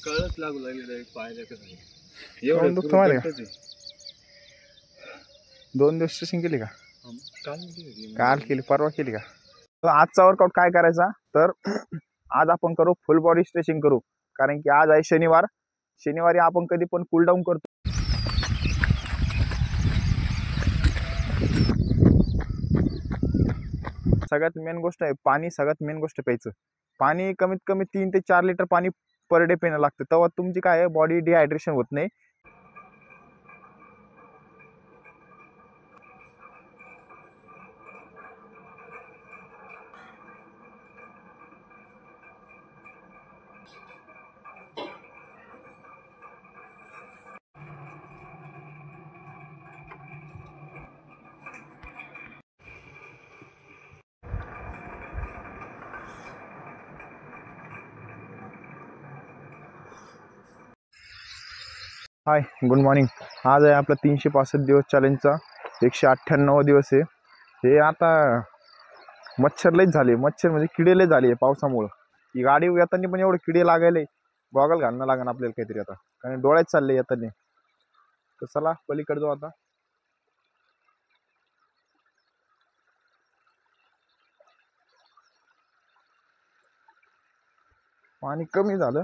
कळच लागू लागली पाहायला कसं एवढं दुखतं माहिती का? 2 दिवस स्ट्रेचिंग केली का? काल केली, परवा केली का? तर आजचा वर्कआउट काय करायचा तर आज आपण करू फुल बॉडी स्ट्रेचिंग करू, कारण की आज आहे शनिवार. शनिवारी आपण कधी पण कूल डाऊन करतो. सगळ्यात मेन गोष्ट आहे पाणी. सगळ्यात मेन गोष्ट प्यायचं पाणी. कमीत कमी 3 ते 4 लिटर पाणी पर डे पिणं लागतं, तेव्हा तुमची काय आहे बॉडी डिहायड्रेशन होत नाही. हाय, गुड मॉर्निंग. आज आहे आपला 365 दिवस चॅलेंजचा 198 दिवस आहे. हे आता मच्छर लईच झाले, मच्छर म्हणजे किडे लई झाले पावसामुळं. ही गाडी येताना पण एवढे किडे लागायले, गॉगल घालणं लागेल आपल्याला काहीतरी आता, कारण डोळ्यात चालले येताना. तर चला पलीकडे जाऊ आता. पाणी कमी झालं.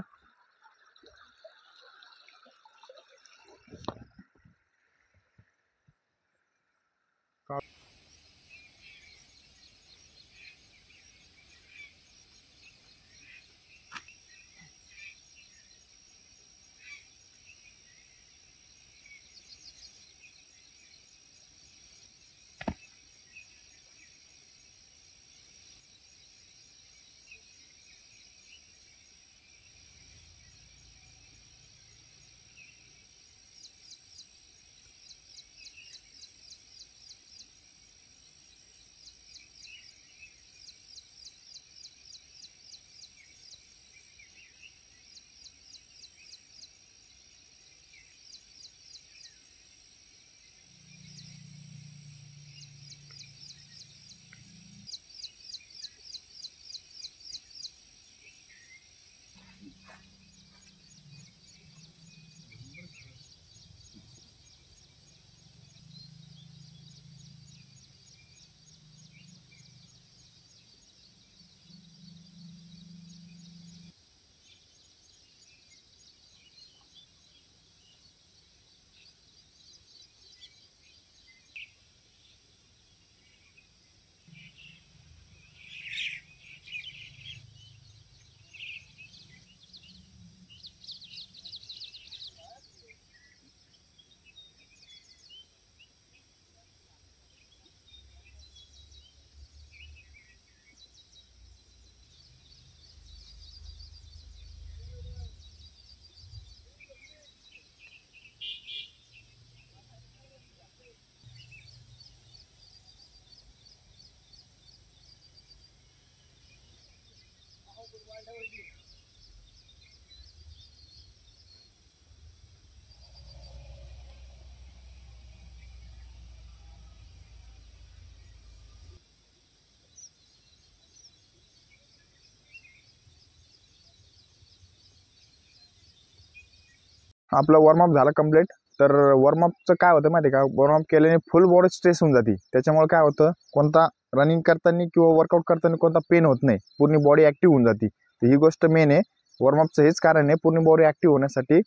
आपला वॉर्मअप झाला कंप्लीट. तर वॉर्मअपचं काय होतं माहिती आहे का, वॉर्मअप केल्याने फुल बॉडी स्ट्रेस होऊन जाते. त्याच्यामुळे काय होतं, कोणता रनिंग करताना किंवा वर्कआउट करताना कोणता पेन होत नाही, पूर्ण बॉडी ॲक्टिव्ह होऊन जाते. तर ही गोष्ट मेन आहे. वॉर्मअपचं हेच कारण आहे, पूर्ण बॉडी ॲक्टिव्ह होण्यासाठी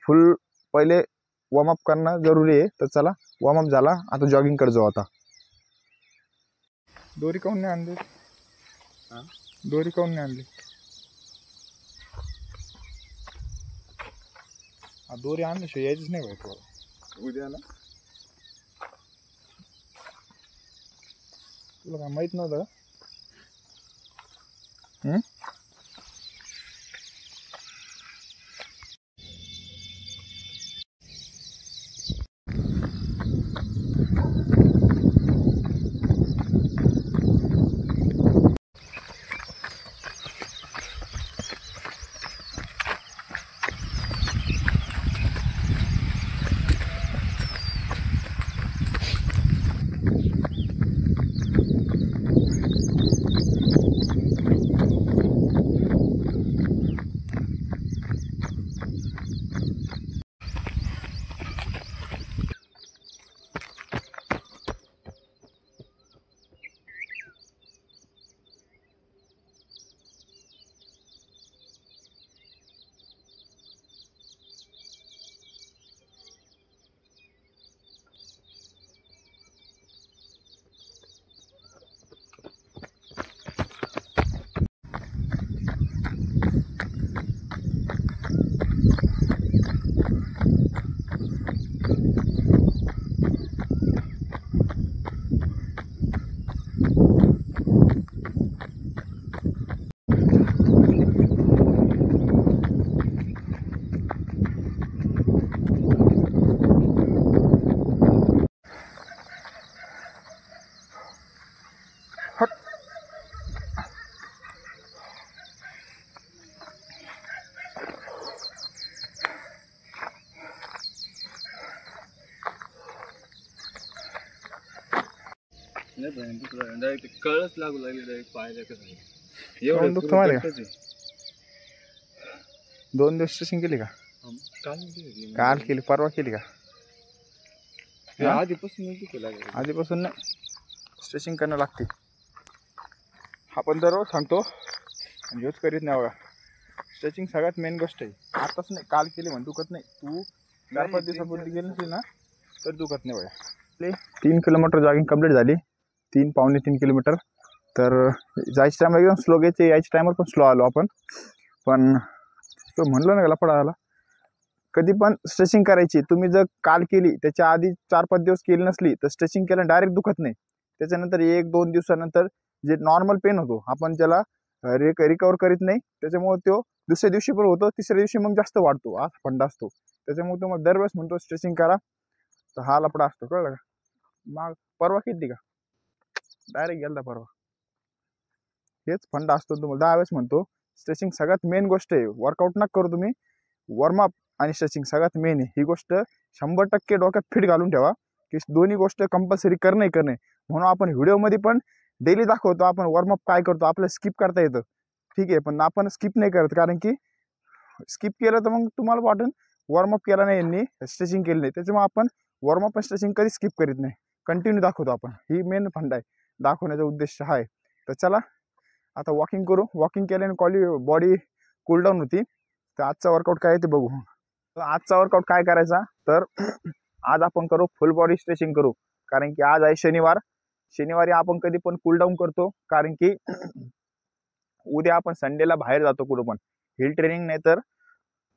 फुल पहिले वॉर्मअप करणं जरुरी आहे. तर चला वॉर्मअप झाला, आता जॉगिंगकडे जाऊ. आता दोरी काऊन नाही आणली? दोरी काऊन नाही आणली? दोरी आणल्याशिवाय यायचंच नाही भाई तुला. उद्या ना तुला काय माहित नव्हतं? नाही पण दुखलं डायरेक्ट कळच लागू लागली डायरेक्ट पायाला कसं आहे. काहून दुखतं माहिती का? घट्टच आहे. 2 दिवस स्ट्रेचिंग केली का? काल केली. काल केली, परवा केली का? ते आधीपासून दुखू लागलं. आधीपासून नाही, स्ट्रेचिंग करणं लागते. आपण दररोज सांगतो आणि यूज करीत नाही बघा. स्ट्रेचिंग सगळ्यात मेन गोष्ट आहे. आताच नाही, काल केली म्हणून दुखत नाही. तू 4-5 दिवसापूर्वी गेली नसेल ना तर दुखत नाही बघा. आपले 3 किलोमीटर जॉगिंग कंप्लीट झाली. 3-3.5 किलोमीटर. तर जायच्या टायमाला एकदम स्लो घ्यायचे, यायच्या टायमाला पण स्लो आलो आपण. पण तो म्हणलो ना लफडा आला. कधी पण स्ट्रेचिंग करायची. तुम्ही जर काल केली त्याच्या आधी 4-5 दिवस केली नसली तर स्ट्रेचिंग केलं डायरेक्ट दुखत नाही. त्याच्यानंतर 1-2 दिवसानंतर जे नॉर्मल पेन होतो आपण ज्याला रिकवर करीत नाही, त्याच्यामुळे तो दुसऱ्या दिवशी पण होतो, तिसऱ्या दिवशी मग जास्त वाढतो, असा फंडा असतो. त्याच्यामुळे तुम्हाला दरवेळेस म्हणतो स्ट्रेचिंग करा, तर हा लफडा असतो, कळलं का? मग परवा केली का? डायरेक्ट गेलता परवा. हेच फंडा असतो. तुम्हाला 10 वेळेस म्हणतो स्ट्रेचिंग सगळ्यात मेन गोष्ट आहे. वर्कआउट नका करू तुम्ही, वॉर्मअप आणि स्ट्रेचिंग सगळ्यात मेन आहे. ही गोष्ट 100% डोक्यात फिट घालून ठेवा की दोन्ही गोष्ट कंपल्सरी करणे. म्हणून आपण व्हिडिओमध्ये पण डेली दाखवतो आपण वॉर्मअप काय करतो. आपल्याला स्किप करता येतं, ठीक आहे, पण आपण स्किप नाही करत. कारण की स्किप केलं तर मग तुम्हाला वाटेल वॉर्मअप केला नाही यांनी, स्ट्रेचिंग केली नाही. त्याच्यामुळे आपण वॉर्मअप आणि स्ट्रेचिंग कधी स्किप करीत नाही, कंटिन्यू दाखवतो आपण. ही मेन फंड आहे, दाखवण्याचा उद्देश आहे. तर चला आता वॉकिंग करू. वॉकिंग केल्याने बॉडी कूलडाऊन होती. तर आजचा वर्कआउट काय आहे ते बघू. तर आजचा वर्कआउट काय करायचा, तर आज आपण करू फुल बॉडी स्ट्रेचिंग करू. कारण की आज आहे शनिवार. शनिवारी आपण कधी पण कूलडाऊन करतो. कारण की उद्या आपण संडेला बाहेर जातो कुठं पण, हिल ट्रेनिंग नाही तर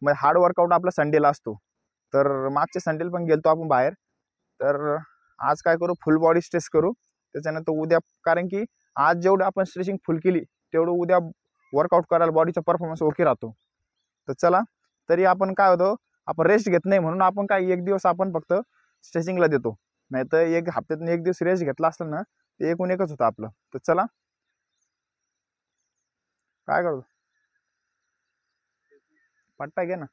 मग हार्ड वर्कआउट आपला संडेला असतो. तर मागच्या संडेला पण गेलतो आपण बाहेर. तर आज काय करू, फुल बॉडी स्ट्रेच करू. त्याच्यानंतर उद्या, कारण की आज जेवढं आपण स्ट्रेचिंग फुल केली तेवढं उद्या वर्कआउट करायला बॉडीचा परफॉर्मन्स ओके राहतो. तर चला, तरी आपण काय होतं, आपण रेस्ट घेत नाही म्हणून आपण काय 1 दिवस आपण फक्त स्ट्रेचिंगला देतो. नाही तर 1 हप्त्यातून 1 दिवस रेस्ट घेतला असलं ना ते एकूण एकच होतं आपलं. तर चला काय करतो, पट्टा घे ना.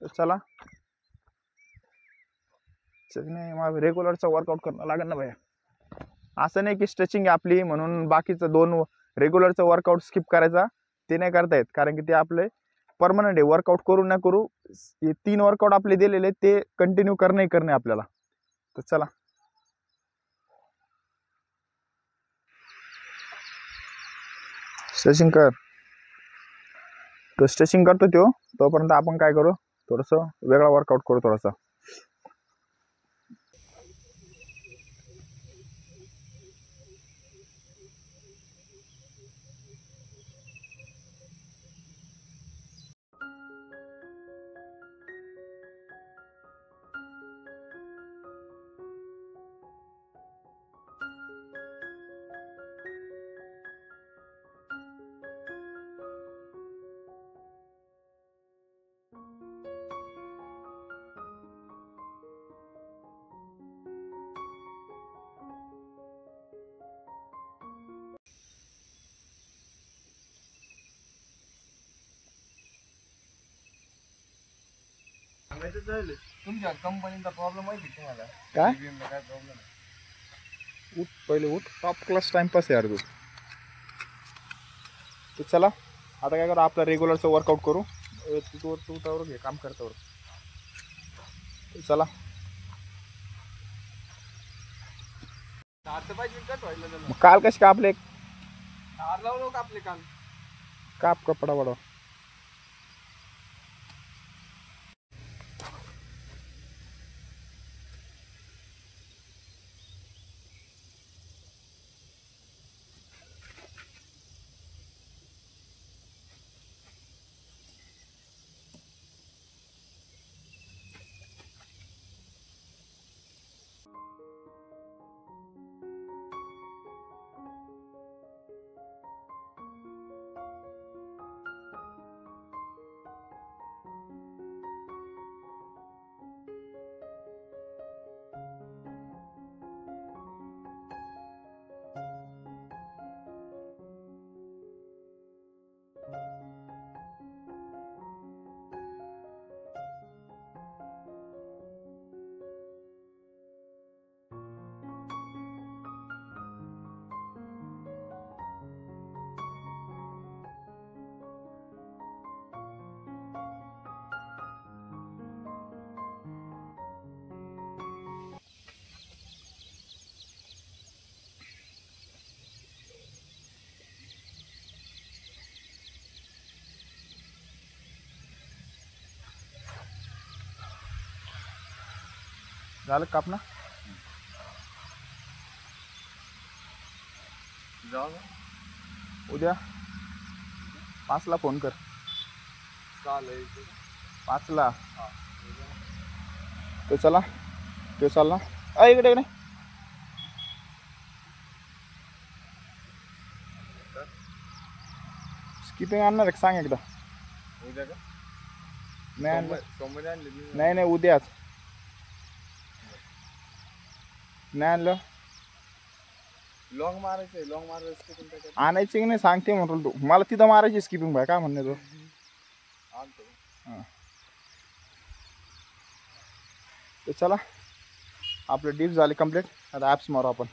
तर चला, नाही मग रेग्युलरचा वर्कआउट करणं लागेल ना भैया. असं नाही की स्ट्रेचिंग आहे आपली म्हणून बाकीचं 2 रेग्युलरचं वर्कआउट स्किप करायचा, ते नाही करता येत. कारण की ते आपले परमनंट आहे. वर्कआउट करू ना करू, हे 3 वर्कआउट आपले दिलेले ते कंटिन्यू करणे आपल्याला. तर चला स्ट्रेचिंग कर. तो स्ट्रेचिंग करतो तोपर्यंत आपण काय करू, थोडंसं वेगळा वर्कआउट करू थोडासा. तुमच्या कंपनीचा प्रॉब्लेम माहिती तुम्हाला काय काय प्रॉब्लेम आहे? उठ, पहिले उठ. टॉप क्लास टाइमपास यार तू. तर चला आता काय करू, आपलं रेग्युलरचं वर्कआउट करू. तू त्यावर घे, काम करतावर. चला मग काल कसे का आपले आपले काल काप कपडा वाढवा. झालं काप ना. जाऊ ना. उद्या 5ला फोन कर. चालेल. 5ला हा. तो चला. तो चाल ना. इकडे इकडे स्किपिंग आणणार आहे सांग एकदा. उद्या का? नाही आणलं. सोमवारी आणली मी. नाही उद्याच नाही आणलं. लॉंग मारायचंय. लॉंग मारायचं आणायची की नाही सांगते म्हणतो तू. मला तिथं मारायची स्किपिंग भाई काय म्हणणे तो. आणतो. हां तर चला आपलं डिप्स झाले कंप्लीट. आता ॲप्स मारू आपण.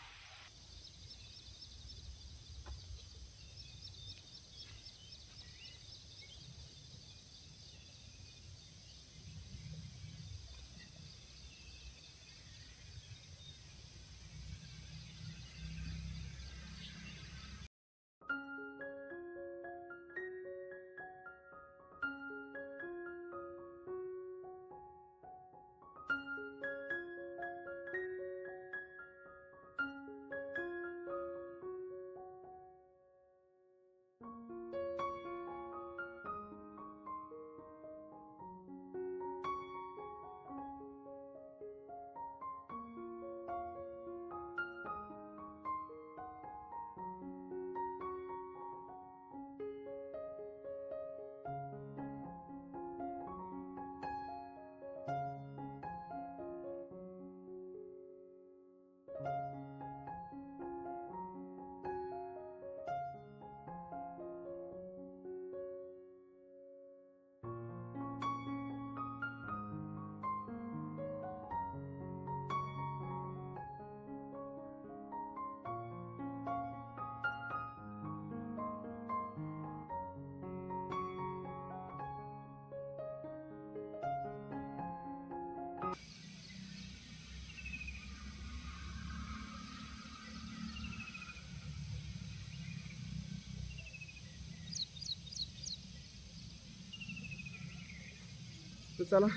तर चला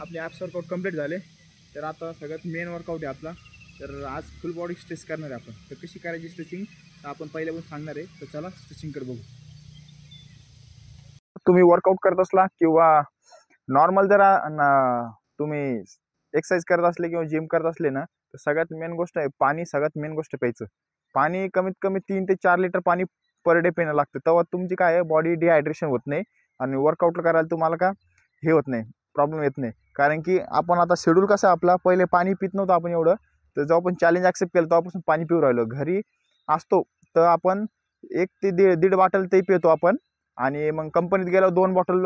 आपले ॲप्स वर्कआउट कंप्लीट झाले. तर आता सगळ्यात मेन वर्कआउट आहे आपला. तर आज फुल बॉडी स्ट्रेच करणार आहे आपण. तर कशी करायची स्ट्रेचिंग तर आपण पहिल्या पण सांगणार आहे. तर चला स्ट्रेचिंगकडे बघू. तुम्ही वर्कआउट करत असला किंवा नॉर्मल जर तुम्ही एक्सरसाइज करत असले किंवा जिम करत असले ना तर सगळ्यात मेन गोष्ट आहे पाणी. सगळ्यात मेन गोष्ट प्यायचं. पाणी कमीत कमी 3 ते 4 लिटर पाणी पर डे पिणं लागतं. तेव्हा तुमची काय आहे बॉडी डिहायड्रेशन होत नाही आणि वर्कआउट करायला तुम्हाला का हे होत नाही, प्रॉब्लेम येत नाही. कारण की आपण आता शेड्यूल कसं आपला पहिले पाणी पित नव्हतं आपण एवढं. तर जेव्हा आपण चॅलेंज ॲक्सेप्ट केलं तेव्हापासून पाणी पिऊ राहिलो. घरी असतो तर आपण 1 ते दीड बॉटल ते पितो आपण. आणि मग कंपनीत गेल्यावर 2 बॉटल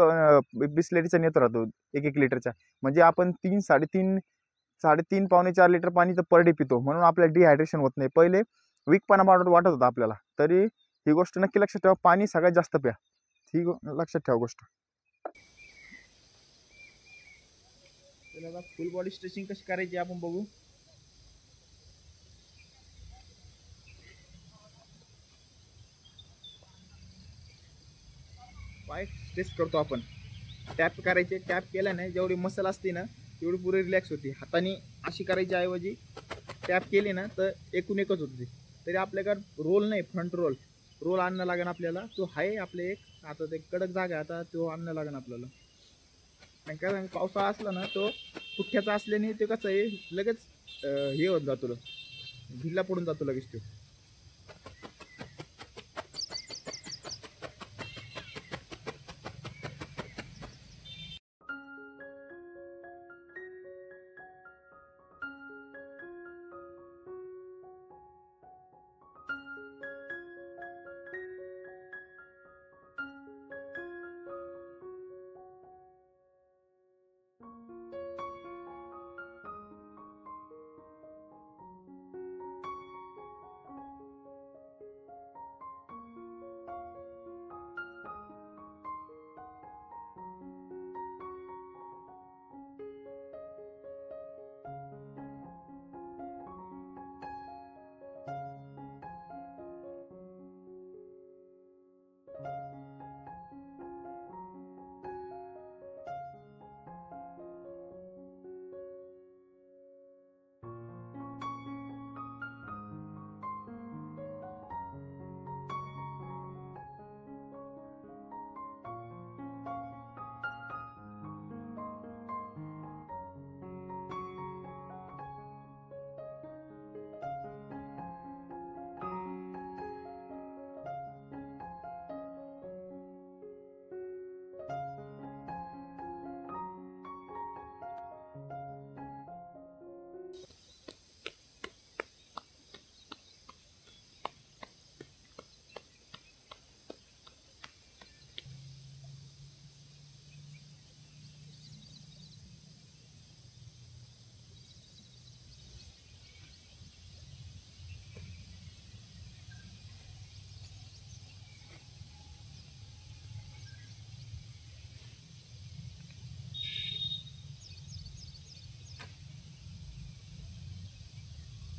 बिस्लेरीचा नेत राहतो 1 लिटरच्या. म्हणजे आपण 3 पावणे 4 लिटर पाणी तर पर डे पितो. म्हणून आपल्याला डिहायड्रेशन होत नाही. पहिले वीकपणा वाटत होता आपल्याला. तरी ही गोष्ट नक्की लक्षात ठेवा. पाणी सगळ्यात जास्त प्या. ही लक्षात ठेवा गोष्ट. फुल बॉडी स्ट्रेचिंग कशी करायची आपण बघू. पाय स्ट्रेच करतो आपण. टॅप करायचे. टॅप केल्याने जेवढी मसल असते ना तेवढी पुरी रिलॅक्स होती. हाताने अशी करायची ऐवजी टॅप केली ना तर एकच होते. तरी आपल्याकडे रोल नाही, फ्रंट रोल आणणं लागेल आपल्याला. तो आहे आपले एक आता ते कडक जागा आता तो आणणं लागेल आपल्याला. कारण पावसाळा असला ना तो पुठ्ठ्याचा असल्याने ते कसं आहे लगेच हे होत जातो, ढिला पडून जातो लगेच तो.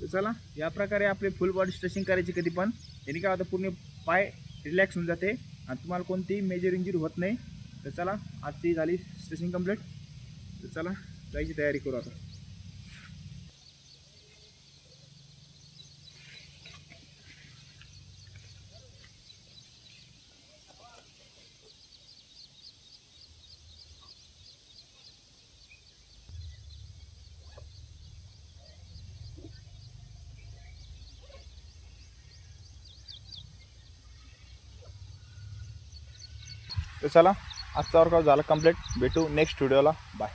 तर चला या प्रकारे आपले फुल बॉडी स्ट्रेचिंग करायची कधी पण. याने काय होतं पूर्ण पाय रिलॅक्स होऊन जाते आणि तुम्हाला कोणतीही मेजर इंजुरी होत नाही. तर चला आजची झाली स्ट्रेचिंग कंप्लीट. तर चला जायची तयारी करू आता. तर चला आजचा वर्कआउट झाला कंप्लीट. भेटू नेक्स्ट व्हिडिओला. बाय.